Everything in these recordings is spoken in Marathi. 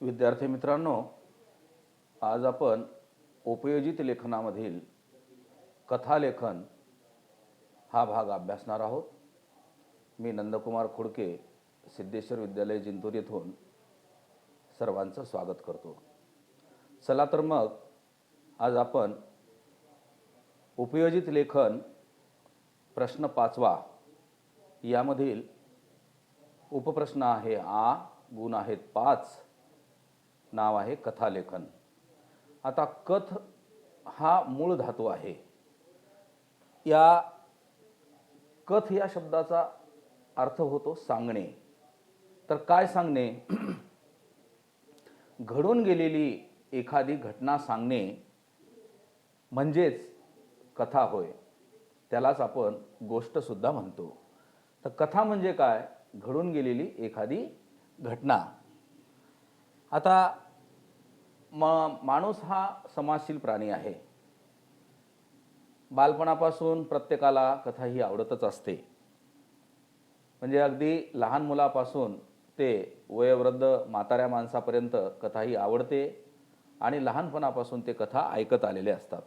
विद्यार्थी मित्रांनो, आज आपण उपयोजित लेखनामधील कथालेखन हा भाग अभ्यासणार आहोत. मी नंदकुमार खुडके, सिद्धेश्वर विद्यालय जिंतूर येथून सर्वांचं स्वागत करतो. चला तर मग आज आपण उपयोजित लेखन प्रश्न 5वा यामधील उपप्रश्न आहे आ, गुण आहेत 5, नाव आहे कथालेखन. आता कथ हा मूळ धातू आहे. या कथ या शब्दाचा अर्थ होतो सांगणे. तर काय सांगणे? घडून गेलेली एखादी घटना सांगणे म्हणजेच कथा होय. त्यालाच आपण गोष्ट सुद्धा म्हणतो. तर कथा म्हणजे काय? घडून गेलेली एखादी घटना. आता माणूस हा समाजशील प्राणी आहे. बालपणापासून प्रत्येकाला कथा ही आवडतच असते. म्हणजे अगदी लहान मुलापासून ते वयोवृद्ध म्हाताऱ्या माणसापर्यंत कथा ही आवडते आणि लहानपणापासून ते कथा ऐकत आलेले असतात.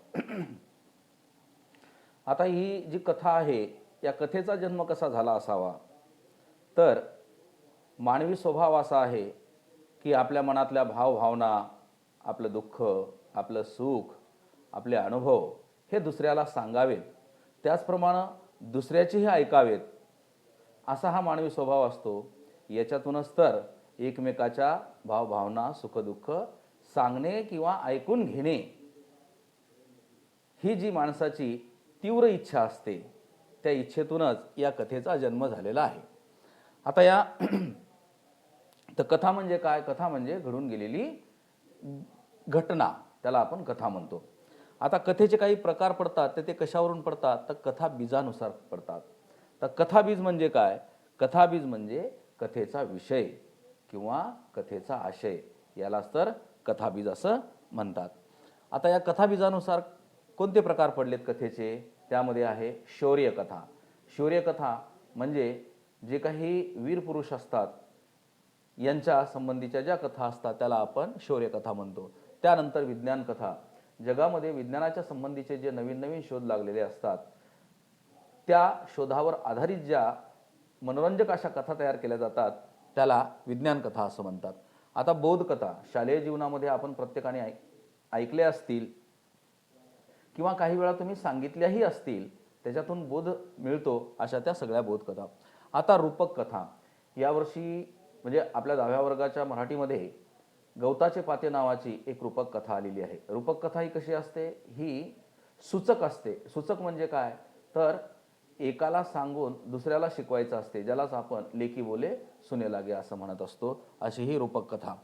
आता ही जी कथा आहे, या कथेचा जन्म कसा झाला असावा? तर मानवी स्वभाव असा आहे की आपल्या मनातल्या भावभावना, आपलं दुःख, आपलं सुख, आपले अनुभव हे दुसऱ्याला सांगावेत, त्याचप्रमाणे दुसऱ्याचेही ऐकावेत, असा हा मानवी स्वभाव असतो. याच्यातूनच तर एकमेकाच्या भावभावना, सुखदुःख सांगणे किंवा ऐकून घेणे ही जी माणसाची तीव्र इच्छा असते, त्या इच्छेतूनच या कथेचा जन्म झालेला आहे. आता या तर कथा म्हणजे काय? कथा म्हणजे घडून गेलेली घटना, त्याला आपण कथा म्हणतो. आता कथेचे काही प्रकार पडतात, तर ते कशावरून पडतात? तर कथा बीजानुसार पडतात. तर कथाबीज म्हणजे काय? कथाबीज म्हणजे कथेचा विषय किंवा कथेचा आशय, यालाच तर कथाबीज असं म्हणतात. आता या कथाबीजानुसार कोणते प्रकार पडलेत कथेचे? त्यामध्ये आहे शौर्यकथा. शौर्यकथा म्हणजे जे काही वीर पुरुष असतात यांच्या संबंधीच्या ज्या कथा असतात त्याला आपण शौर्यकथा म्हणतो. त्यानंतर विज्ञान कथा. जगामध्ये विज्ञानाच्या संबंधीचे जे नवीन नवीन शोध लागलेले असतात, त्या शोधावर आधारित ज्या मनोरंजक अशा कथा तयार केल्या जातात त्याला विज्ञान कथा असं म्हणतात. आता बोधकथा. शालेय जीवनामध्ये आपण प्रत्येकाने ऐकले असतील किंवा काही वेळा तुम्ही सांगितल्याही असतील, त्याच्यातून बोध मिळतो, अशा त्या सगळ्या बोधकथा. आता रूपक कथा. यावर्षी म्हणजे आपल्या 10व्या वर्गाच्या मराठीमध्ये गवताचे पाते नावाची एक रूपक कथा आलेली आहे. रूपक कथा ही कशी असते? ही सूचक असते. सूचक म्हणजे काय? तर एकाला सांगून दुसऱ्याला शिकवायचं असते, ज्यालाच आपण लेकी बोले सुने लागे असं म्हणत असतो. अशी ही रूपक कथा.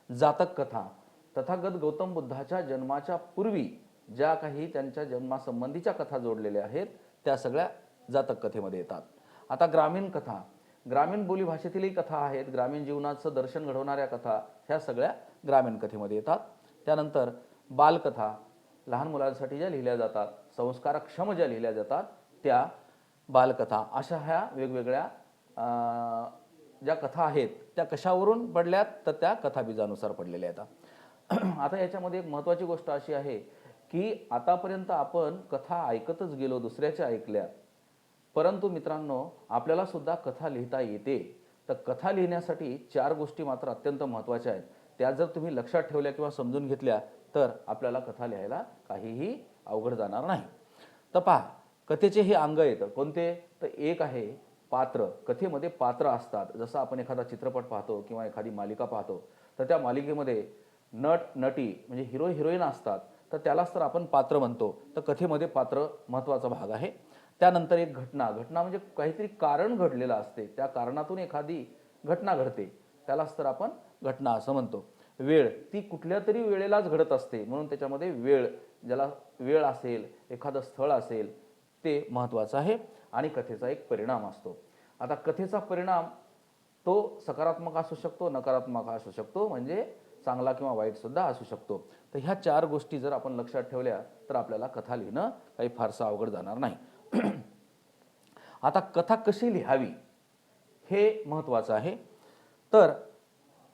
जातक कथा. तथागत गौतम बुद्धाच्या जन्माच्या पूर्वी ज्या काही त्यांच्या जन्मासंबंधीच्या कथा जोडलेल्या आहेत, त्या सगळ्या जातक कथेमध्ये येतात. आता ग्रामीण कथा. ग्रामीण बोलीभाषेतीलही कथा आहेत. ग्रामीण जीवनाचं दर्शन घडवणाऱ्या कथा ह्या सगळ्या ग्रामीण कथेमध्ये येतात. त्यानंतर बालकथा. लहान मुलांसाठी ज्या लिहिल्या जातात, संस्कारक्षम ज्या लिहिल्या जातात, त्या बालकथा. अशा ह्या वेगवेगळ्या ज्या कथा आहेत त्या कशावरून पडल्यात? तर त्या कथाबीजानुसार पडलेल्या आहेत. आता याच्यामध्ये एक महत्त्वाची गोष्ट अशी आहे की आतापर्यंत आपण कथा ऐकतच गेलो, दुसऱ्याच्या ऐकल्या, परंतु मित्रांनो आपल्याला सुद्धा कथा लिहिता येते. तर कथा लिहिण्यासाठी 4 गोष्टी मात्र अत्यंत महत्त्वाच्या आहेत. त्या जर तुम्ही लक्षात ठेवल्या किंवा समजून घेतल्या तर आपल्याला कथा लिहायला काहीही अवघड जाणार नाही. तर पहा, कथेचे हे अंग येतं कोणते? तर एक आहे पात्र. कथेमध्ये पात्र असतात. जसं आपण एखादा चित्रपट पाहतो किंवा एखादी मालिका पाहतो, तर त्या मालिकेमध्ये नट नटी म्हणजे हिरो हिरोईन असतात, तर त्यालाच तर आपण पात्र म्हणतो. तर कथेमध्ये पात्र महत्त्वाचा भाग आहे. त्यानंतर एक घटना. घटना म्हणजे काहीतरी कारण घडलेलं असते, त्या कारणातून एखादी घटना घडते, त्यालाच तर आपण घटना असं म्हणतो. वेळ. ती कुठल्या तरी वेळेलाच घडत असते, म्हणून त्याच्यामध्ये वेळ, ज्याला वेळ असेल, एखादं स्थळ असेल, ते महत्त्वाचं आहे. आणि कथेचा एक परिणाम असतो. आता कथेचा परिणाम तो सकारात्मक असू शकतो, नकारात्मक असू शकतो, म्हणजे चांगला किंवा वाईट सुद्धा असू शकतो. तर ह्या 4 गोष्टी जर आपण लक्षात ठेवल्या तर आपल्याला कथा लिहिणं काही फारसं अवघड जाणार नाही. आता कथा कशी लिहावी हे महत्त्वाचं आहे. तर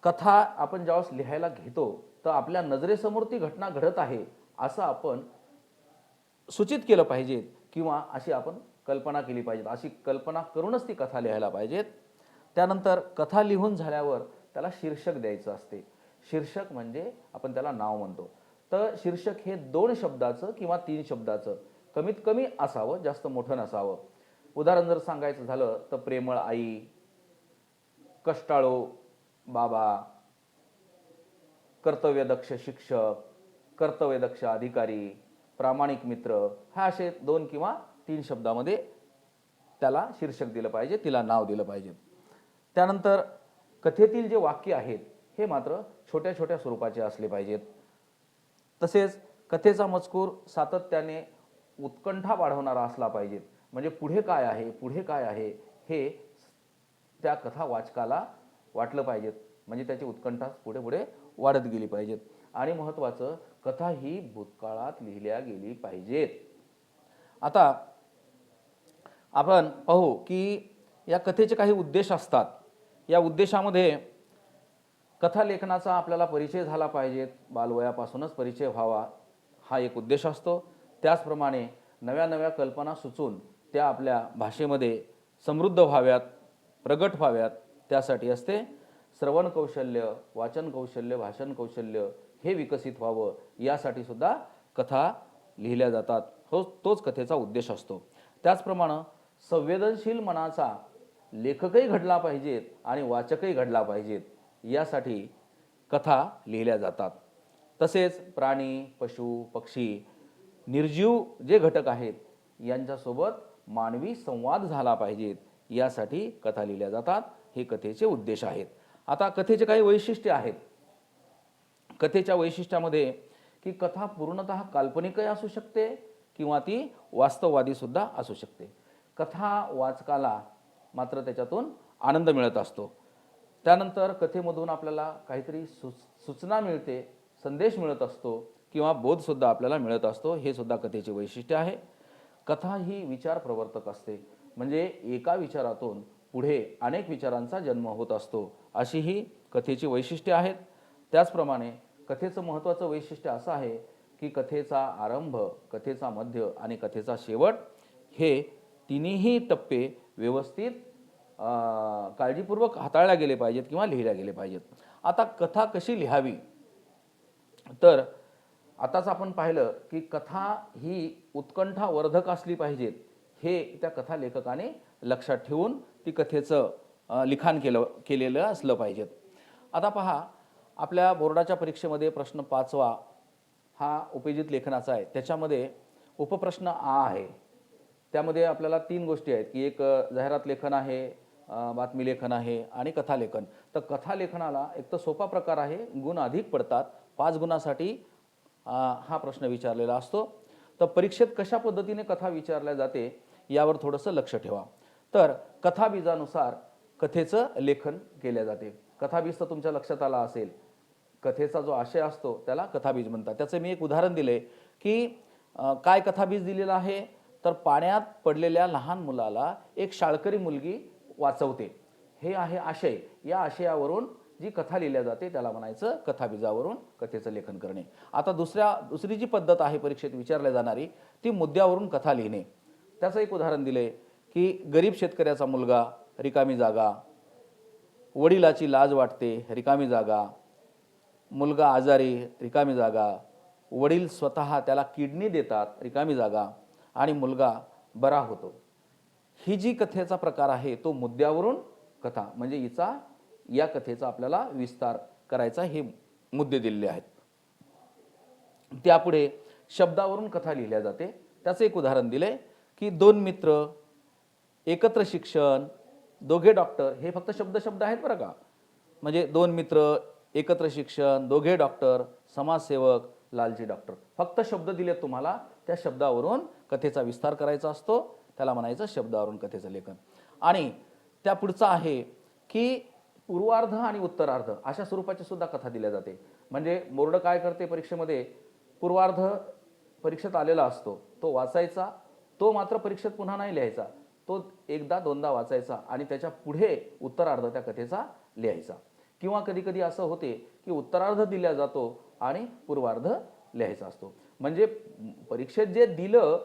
कथा आपण ज्यावेळेस लिहायला घेतो तर आपल्या नजरेसमोर ती घटना घडत आहे असं आपण सूचित केलं पाहिजे किंवा अशी आपण कल्पना केली पाहिजे. अशी कल्पना करूनच ती कथा लिहायला पाहिजेत. त्यानंतर कथा लिहून झाल्यावर त्याला शीर्षक द्यायचं असते. शीर्षक म्हणजे आपण त्याला नाव म्हणतो. तर शीर्षक हे 2 शब्दाचं किंवा 3 शब्दाचं कमीत कमी असावं, जास्त मोठं नसावं. उदाहरण जर सांगायचं झालं तर प्रेमळ आई, कष्टाळू बाबा, कर्तव्यदक्ष शिक्षक, कर्तव्यदक्ष अधिकारी, प्रामाणिक मित्र, हा असे 2 किंवा 3 शब्दामध्ये त्याला शीर्षक दिलं पाहिजे, तिला नाव दिलं पाहिजे. त्यानंतर कथेतील जे वाक्य आहेत हे मात्र छोट्या छोट्या स्वरूपाचे असले पाहिजेत. तसेच कथेचा मजकूर सातत्याने उत्कंठा वाढवणारा असला पाहिजे. म्हणजे पुढे काय आहे, पुढे काय आहे हे त्या कथा वाचकाला वाटलं पाहिजेत. म्हणजे त्याची उत्कंठा पुढे पुढे वाढत गेली पाहिजेत. आणि महत्त्वाचं, कथा ही भूतकाळात लिहिल्या गेली पाहिजेत. आता आपण पाहू की या कथेचे काही उद्देश असतात. या उद्देशामध्ये कथा लेखनाचा आपल्याला परिचय झाला पाहिजेत, बालवयापासूनच परिचय व्हावा हा एक उद्देश असतो. त्याचप्रमाणे नव्या नव्या कल्पना सुचून त्या आपल्या भाषेमध्ये समृद्ध व्हाव्यात, प्रगट व्हाव्यात, त्यासाठी असते. श्रवण कौशल्य, वाचन कौशल्य, भाषण कौशल्य हे विकसित व्हावं यासाठी सुद्धा कथा लिहिल्या जातात. तोच कथेचा उद्देश असतो. त्याचप्रमाणे संवेदनशील मनाचा लेखकही घडला पाहिजेत आणि वाचकही घडला पाहिजेत यासाठी कथा लिहिल्या जातात. तसेच प्राणी, पशु, पक्षी, निर्जीव जे घटक आहेत यांच्यासोबत मानवी संवाद झाला पाहिजेत यासाठी कथा लिहिल्या जातात. हे कथेचे उद्देश आहेत. आता कथेचे काही वैशिष्ट्ये आहेत. कथेच्या वैशिष्ट्यामध्ये की कथा पूर्णतः काल्पनिकही असू शकते किंवा ती वास्तववादी सुद्धा असू शकते. कथा वाचकाला मात्र त्याच्यातून आनंद मिळत असतो. त्यानंतर कथेमधून आपल्याला काहीतरी सूचना मिळते, संदेश मिळत असतो किंवा बोधसुद्धा आपल्याला मिळत असतो. हे सुद्धा कथेचे वैशिष्ट्य आहे. कथा ही विचार प्रवर्तक असते. म्हणजे एका विचारातून पुढे अनेक विचारांचा जन्म होत असतो. अशी ही कथेची वैशिष्ट्ये आहेत. त्याचप्रमाणे कथेचं महत्त्वाचं वैशिष्ट्य असं आहे की कथेचा आरंभ, कथेचा मध्य आणि कथेचा शेवट हे तिन्ही टप्पे व्यवस्थित काळजीपूर्वक हाताळल्या गेले पाहिजेत किंवा लिहिल्या गेले पाहिजेत. आता कथा कशी लिहावी, तर आताच आपण पाहिलं की कथा ही उत्कंठावर्धक असली पाहिजेत हे त्या कथा लेखकाने लक्षात ठेवून ती कथेचं लिखाण केलेलं असलं पाहिजेत. आता पहा, आपल्या बोर्डाच्या परीक्षेमध्ये प्रश्न 5वा हा उपयोजित लेखनाचा आहे. त्याच्यामध्ये उपप्रश्न आ आहे. त्यामध्ये आपल्याला 3 गोष्टी आहेत की एक जाहिरात लेखन आहे, बातमी लेखन आहे आणि कथा लेखन. तर कथा लेखनाला एक तर सोपा प्रकार आहे, गुण अधिक पडतात. 5 गुणासाठी हा प्रश्न विचारलेला असतो. तर परीक्षेत कशा पद्धतीने कथा विचारल्या जाते यावर थोडंसं लक्ष ठेवा. तर कथाबीजानुसार कथेचं लेखन केले जाते. कथाबीज तर तुमच्या लक्षात आला असेल. कथेचा जो आशय असतो त्याला कथाबीज म्हणतात. त्याचं मी एक उदाहरण दिले की काय कथाबीज दिलेलं आहे, तर पाण्यात पडलेल्या लहान मुलाला एक शाळकरी मुलगी वाचवते, हे आहे आशय. या आशयावरून जी कथा लिहिल्या जाते त्याला म्हणायचं कथाबीजावरून कथेचं लेखन करणे. आता दुसरी जी पद्धत आहे परीक्षेत विचारल्या जाणारी ती मुद्द्यावरून कथा लिहिणे. त्याचं एक उदाहरण दिले की गरीब शेतकऱ्याचा मुलगा, रिकामी जागा, वडिलाची लाज वाटते, रिकामी जागा, मुलगा आजारी, रिकामी जागा, वडील स्वतः त्याला किडनी देतात, रिकामी जागा, आणि मुलगा बरा होतो. ही जी कथेचा प्रकार आहे तो मुद्द्यावरून कथा, म्हणजे या कथेचा आपल्याला विस्तार करायचा, हे मुद्दे दिलेले आहेत. त्यापुढे शब्दावरून कथा लिहिल्या जाते. त्याचं एक उदाहरण दिले की 2 मित्र, एकत्र शिक्षण, दोघे डॉक्टर. हे फक्त शब्द आहेत बरं का. म्हणजे 2 मित्र, एकत्र शिक्षण, दोघे डॉक्टर, समाजसेवक, लालची डॉक्टर. फक्त शब्द दिलेत तुम्हाला, त्या शब्दावरून कथेचा विस्तार करायचा असतो. त्याला म्हणायचं शब्दावरून कथेचं लेखन. आणि त्या पुढचा आहे की पूर्वार्ध आणि उत्तरार्ध अशा स्वरूपाची सुद्धा कथा दिल्या जाते. म्हणजे बोर्ड काय करते परीक्षेमध्ये, पूर्वार्ध परीक्षेत आलेला असतो तो वाचायचा, तो मात्र परीक्षेत पुन्हा नाही लिहायचा, तो एकदा दोनदा वाचायचा आणि त्याच्या पुढे उत्तरार्ध त्या कथेचा लिहायचा. किंवा कधी कधी असं होते की उत्तरार्ध दिला जातो आणि पूर्वार्ध लिहायचा असतो. म्हणजे परीक्षेत जे दिलं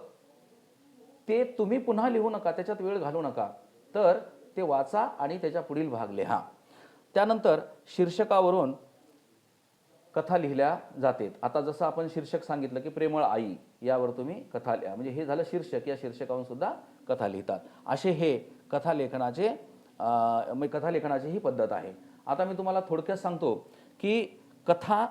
ते तुम्ही पुन्हा लिहू नका, त्याच्यात वेळ घालू नका, तर ते वाचा आणि त्याच्या पुढील भाग लिहा. त्यानंतर शीर्षकावरून कथा लिहिल्या जाते. आता जसं आपण शीर्षक सांगितलं की प्रेमळ आई, यावर तुम्ही कथा लिहा, म्हणजे हे झालं शीर्षक. या शीर्षकावरून सुद्धा कथा लिहितात. असे हे कथालेखनाचे कथालेखनाची ही पद्धत आहे. आता मी तुम्हाला थोडक्यात सांगतो की कथा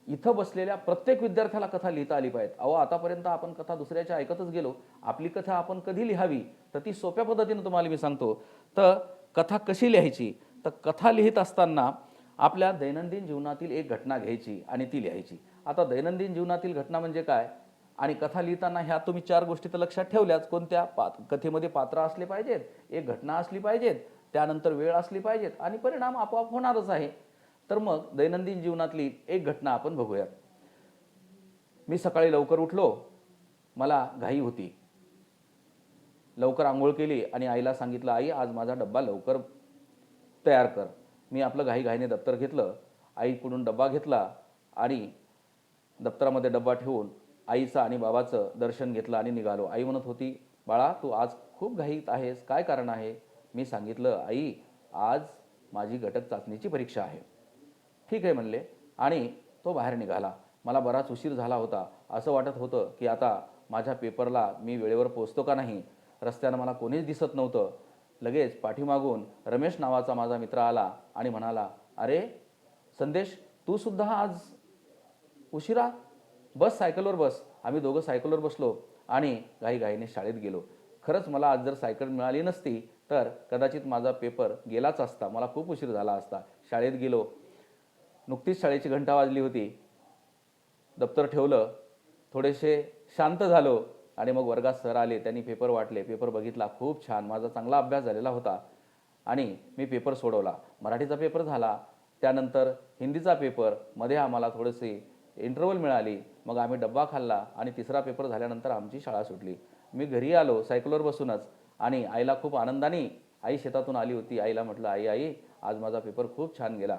इथं बसलेल्या प्रत्येक विद्यार्थ्याला कथा लिहिता आली पाहिजे. अहो, आतापर्यंत आपण कथा दुसऱ्याच्या ऐकतच गेलो. आपली कथा आपण कधी लिहावी, तर ती सोप्या पद्धतीनं तुम्हाला मी सांगतो. तर कथा कशी लिहायची, तर कथा लिहित असताना आपल्या दैनंदिन जीवनातील एक घटना घ्यायची आणि ती लिहायची. आता दैनंदिन जीवनातील घटना म्हणजे काय, आणि कथा लिहिताना ह्या तुम्ही 4 गोष्टी तर लक्षात ठेवल्याच. कोणत्या? कथेमध्ये पात्र असले पाहिजेत, एक घटना असली पाहिजेत, त्यानंतर वेळ असली पाहिजेत आणि परिणाम आपोआप होणारच आहे. तर मग दैनंदिन जीवनातली एक घटना आपण बघूयात. मी सकाळी लवकर उठलो, मला घाई होती. लवकर आंघोळ केली आणि आईला सांगितलं, आई आज माझा डब्बा लवकर तयार कर. मी आपलं घाईघाईने दप्तर घेतलं, आईकडून डब्बा घेतला आणि दप्तरामध्ये डब्बा ठेवून आईचं आणि बाबाचं दर्शन घेतलं आणि निघालो. आई म्हणत होती, बाळा तू आज खूप घाईत आहेस, काय कारण आहे? मी सांगितलं, आई आज माझी घटक चाचणीची परीक्षा आहे. ठीक आहे म्हणले आणि तो बाहेर निघाला. मला बराच उशीर झाला होता. असं वाटत होतं की आता माझ्या पेपरला मी वेळेवर पोचतो का नाही. रस्त्यानं मला कोणीच दिसत नव्हतं. लगेच पाठीमागून रमेश नावाचा माझा मित्र आला आणि म्हणाला, अरे संदेश, तू सुद्धा आज उशिरा? बस, सायकलवर बस. आम्ही दोघं सायकलवर बसलो आणि घाईघाईने शाळेत गेलो. खरंच मला आज जर सायकल मिळाली नसती तर कदाचित माझा पेपर गेलाच असता, मला खूप उशीर झाला असता. शाळेत गेलो, नुकतीच शाळेची घंटा वाजली होती. दप्तर ठेवलं, थोडेसे शांत झालो आणि मग वर्गात सर आले. त्यांनी पेपर वाटले, पेपर बघितला, खूप छान, माझा चांगला अभ्यास झालेला होता आणि मी पेपर सोडवला. मराठीचा पेपर झाला, त्यानंतर हिंदीचा पेपर, मध्ये आम्हाला थोडीशी इंटरव्हल मिळाली. मग आम्ही डब्बा खाल्ला आणि तिसरा पेपर झाल्यानंतर आमची शाळा सुटली. मी घरी आलो सायकलवर बसूनच आणि आईला खूप आनंदाने, आई शेतातून आली होती, आईला म्हटलं, आई आई आज माझा पेपर खूप छान गेला.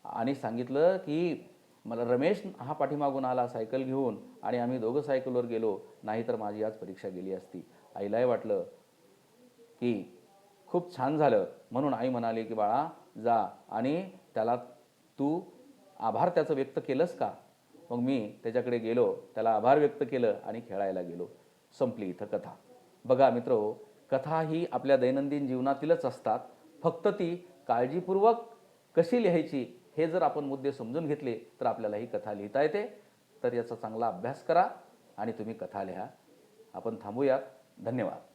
आणि सांगितलं की मला रमेश हा पाठीमागून आला सायकल घेऊन आणि आम्ही दोघं सायकलवर गेलो, नाहीतर माझी आज परीक्षा गेली असती. आईलाही वाटलं की खूप छान झालं. म्हणून आई म्हणाली की बाळा जा आणि त्याला तू आभार त्याचं व्यक्त केलंस का? मग मी त्याच्याकडे गेलो, त्याला आभार व्यक्त केलं आणि खेळायला गेलो. संपली इथं कथा. बघा मित्रहो, कथा ही आपल्या दैनंदिन जीवनातीलच असतात. फक्त ती काळजीपूर्वक कशी लिहायची हे जर आपण मुद्दे समजून घेतले तर आपल्याला ही कथा लिहिता येते. तर याचा चांगला अभ्यास करा आणि तुम्ही कथा लिहा. आपण थांबूयात. धन्यवाद.